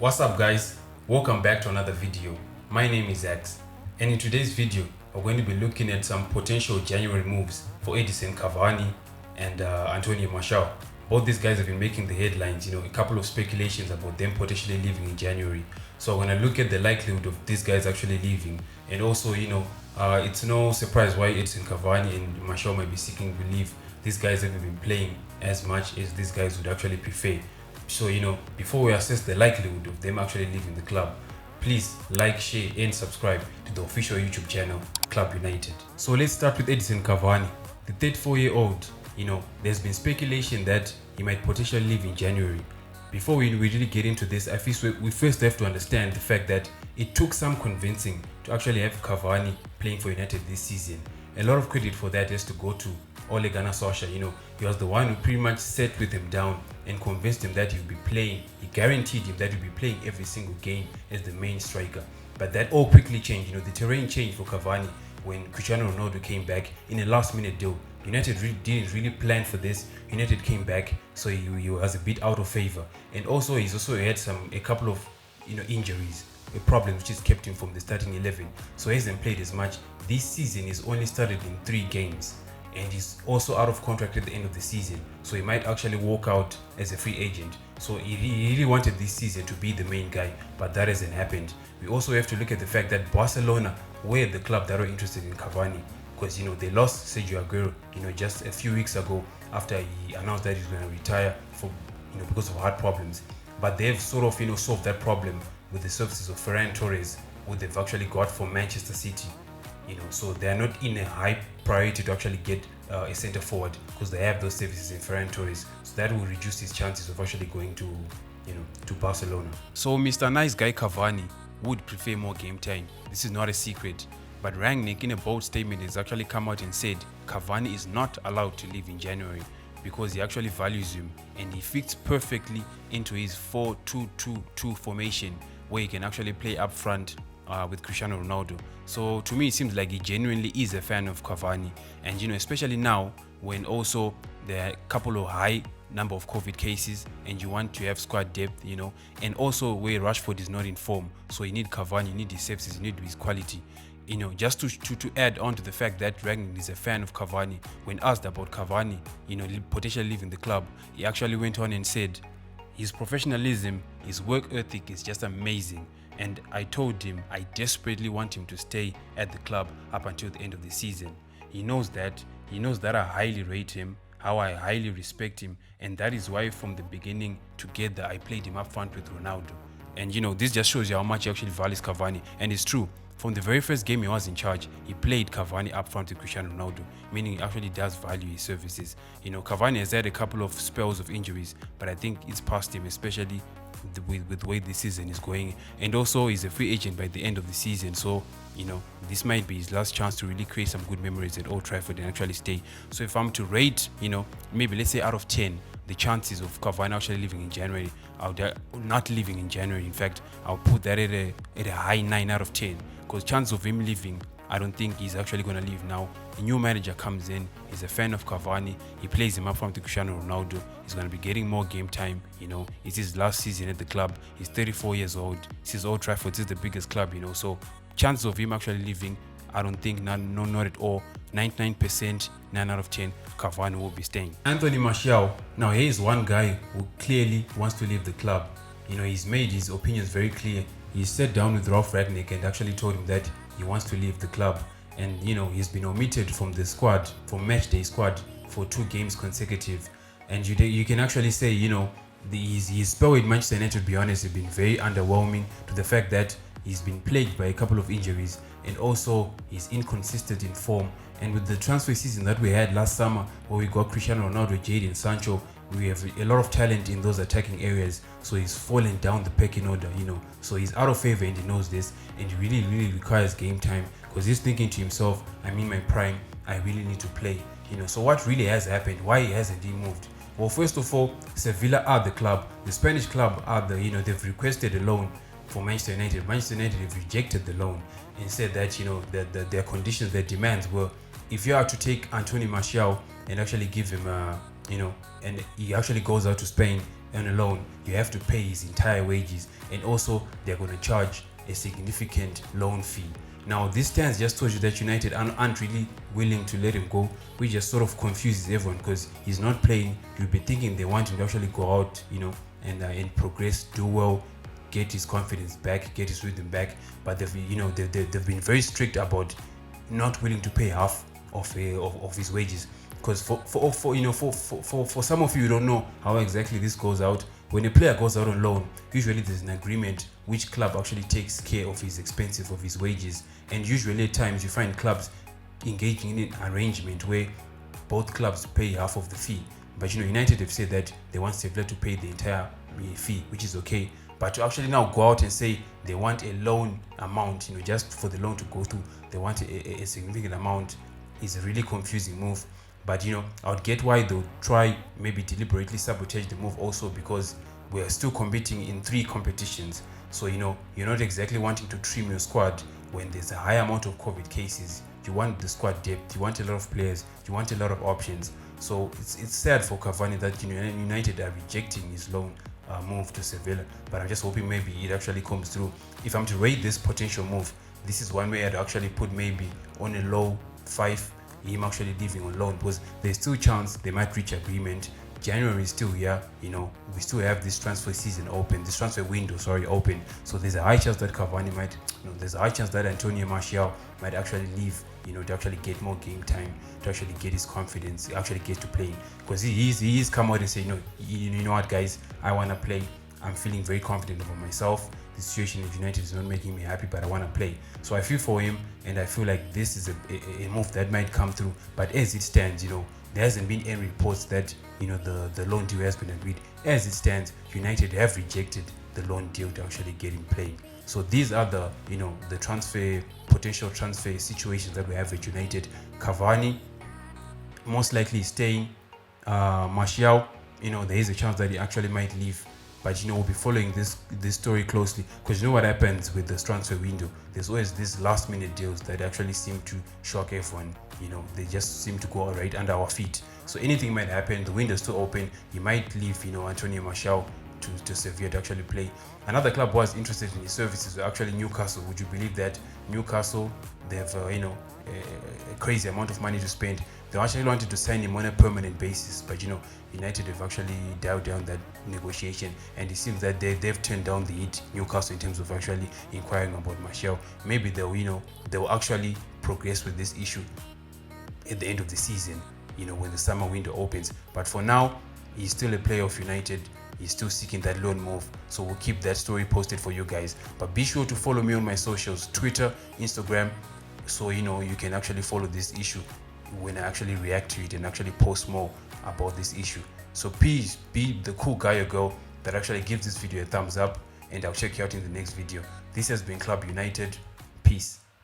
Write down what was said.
What's up guys, welcome back to another video. My name is X, and in today's video we're going to be looking at some potential January moves for Edison Cavani and Antonio Martial. Both these guys have been making the headlines, a couple of speculations about them potentially leaving in January. So we're going to look at the likelihood of these guys actually leaving, and also it's no surprise why Edison Cavani and Martial might be seeking relief. These guys haven't been playing as much as these guys would actually prefer. So, before we assess the likelihood of them actually leaving the club, please like, share and subscribe to the official YouTube channel, Club United. So let's start with Edison Cavani. The 34-year-old, there's been speculation that he might potentially leave in January. Before we really get into this, I feel we first have to understand the fact that it took some convincing to actually have Cavani playing for United this season. A lot of credit for that has to go to Gunnar Solskjaer. He was the one who pretty much sat with him down and convinced him that he'll be playing. He guaranteed him that he'll be playing every single game as the main striker. But that all quickly changed. The terrain changed for Cavani when Cristiano Ronaldo came back in a last-minute deal. United didn't really plan for this. United came back, so he was a bit out of favor. And also, he's also had a couple of injuries, a problem which has kept him from the starting 11. So he hasn't played as much. This season is only started in 3 games. And he's also out of contract at the end of the season, so he might actually walk out as a free agent. So he really wanted this season to be the main guy, but that hasn't happened. We also have to look at the fact that Barcelona were the club that were interested in Cavani, because they lost Sergio Aguero just a few weeks ago after he announced that he's going to retire for because of heart problems. But they've sort of solved that problem with the services of Ferran Torres, who they've actually got from Manchester City. So they are not in a high priority to actually get a center forward, because they have those services in Ferran Torres. So that will reduce his chances of actually going to Barcelona. So Mr. Nice Guy Cavani would prefer more game time. This is not a secret. But Rangnick, in a bold statement, has actually come out and said Cavani is not allowed to leave in January because he actually values him and he fits perfectly into his 4-2-2-2 formation, where he can actually play up front with Cristiano Ronaldo. So to me, it seems like he genuinely is a fan of Cavani, and especially now when also there are a couple of high number of COVID cases and you want to have squad depth, and also where Rashford is not in form. So you need Cavani, you need his services, you need his quality. Just to add on to the fact that Rangnick is a fan of Cavani, when asked about Cavani, potentially leaving the club, he actually went on and said his professionalism, his work ethic is just amazing. And I told him I desperately want him to stay at the club up until the end of the season. He knows that I highly rate him, how I highly respect him, and that is why from the beginning together I played him up front with Ronaldo. And this just shows you how much he actually values Cavani. And it's true. From the very first game he was in charge, he played Cavani up front with Cristiano Ronaldo, meaning he actually does value his services. Cavani has had a couple of spells of injuries, but I think it's past him, especially with the way the season is going. And also he's a free agent by the end of the season, so this might be his last chance to really create some good memories at Old Trafford and actually stay. So if I'm to rate, maybe let's say out of 10 the chances of Cavani actually leaving in January, not leaving in January, in fact I'll put that at a high 9 out of 10, because chance of him leaving, I don't think he's actually going to leave now. A new manager comes in, he's a fan of Cavani, he plays him up front to Cristiano Ronaldo, he's going to be getting more game time, it's his last season at the club, he's 34 years old, this is Old Trafford, this is the biggest club, so chances of him actually leaving, I don't think, not at all. 99%, 9 out of 10, Cavani will be staying. Anthony Martial, now he is one guy who clearly wants to leave the club. He's made his opinions very clear. He sat down with Ralf Rangnick and actually told him that he wants to leave the club. And he's been omitted from the squad, from matchday squad, for 2 games consecutive. And you can actually say, his spell with Manchester United, to be honest, has been very underwhelming, to the fact that he's been plagued by a couple of injuries, and also he's inconsistent in form. And with the transfer season that we had last summer, where we got Cristiano Ronaldo, Jadon, Sancho, we have a lot of talent in those attacking areas, so he's falling down the pecking order, so he's out of favor and he knows this, and he really requires game time, because he's thinking to himself, I'm in my prime, I really need to play. So what really has happened, why hasn't he moved? Well, first of all, Sevilla are the club, the Spanish club are they've requested a loan for Manchester United. Manchester United have rejected the loan and said that that their conditions, their demands were, if you are to take Anthony Martial and actually give him and he actually goes out to Spain on a loan, you have to pay his entire wages, and also they're going to charge a significant loan fee. Now, this stance just told you that United aren't really willing to let him go, which just sort of confuses everyone because he's not playing. You'll be thinking they want him to actually go out, and progress, do well, get his confidence back, get his rhythm back. But they've been very strict about not willing to pay half of his wages. Because for some of you don't know how exactly this goes out. When a player goes out on loan, usually there's an agreement which club actually takes care of his expenses, of his wages, and usually at times you find clubs engaging in an arrangement where both clubs pay half of the fee. But United have said that they want Sevilla to pay the entire fee, which is okay. But to actually now go out and say they want a loan amount, just for the loan to go through, they want a significant amount, is a really confusing move. But I would get why they'll try maybe deliberately sabotage the move also, because we're still competing in 3 competitions. So you're not exactly wanting to trim your squad when there's a high amount of COVID cases. You want the squad depth, you want a lot of players, you want a lot of options. So it's sad for Cavani that United are rejecting his loan move to Sevilla, but I'm just hoping maybe it actually comes through. If I'm to rate this potential move, this is one way I'd actually put maybe on a low 5, him actually leaving on loan, because there's still a chance they might reach agreement. January is still here, we still have this transfer season open, this transfer window open. So there's a high chance that Cavani might, there's a high chance that Antonio Martial might actually leave, to actually get more game time, to actually get his confidence, actually get to play. Because he's come out and say, you know what guys, I want to play. I'm feeling very confident about myself. The situation of United is not making me happy, but I want to play. So I feel for him, and I feel like this is a move that might come through. But as it stands, there hasn't been any reports that the loan deal has been agreed. As it stands, United have rejected the loan deal to actually get him playing. So these are the the potential transfer situations that we have at United. Cavani most likely staying. Martial, there is a chance that he actually might leave. But we'll be following this story closely, because what happens with this transfer window, there's always these last minute deals that actually seem to shock everyone. They just seem to go right under our feet. So anything might happen. The window's still open. He might leave Antonio Martial to Sevilla to actually play. Another club was interested in his services were actually Newcastle. Would you believe that? Newcastle, they have a crazy amount of money to spend. They actually wanted to sign him on a permanent basis, but United have actually dialed down that negotiation, and it seems that they've turned down the heat, Newcastle, in terms of actually inquiring about Martial. Maybe they'll actually progress with this issue at the end of the season, when the summer window opens. But for now, he's still a player of United. He's still seeking that loan move, so we'll keep that story posted for you guys. But be sure to follow me on my socials, Twitter, Instagram, so you can actually follow this issue when I actually react to it and actually post more about this issue. So please be the cool guy or girl that actually gives this video a thumbs up, and I'll check you out in the next video. This has been Club United. Peace.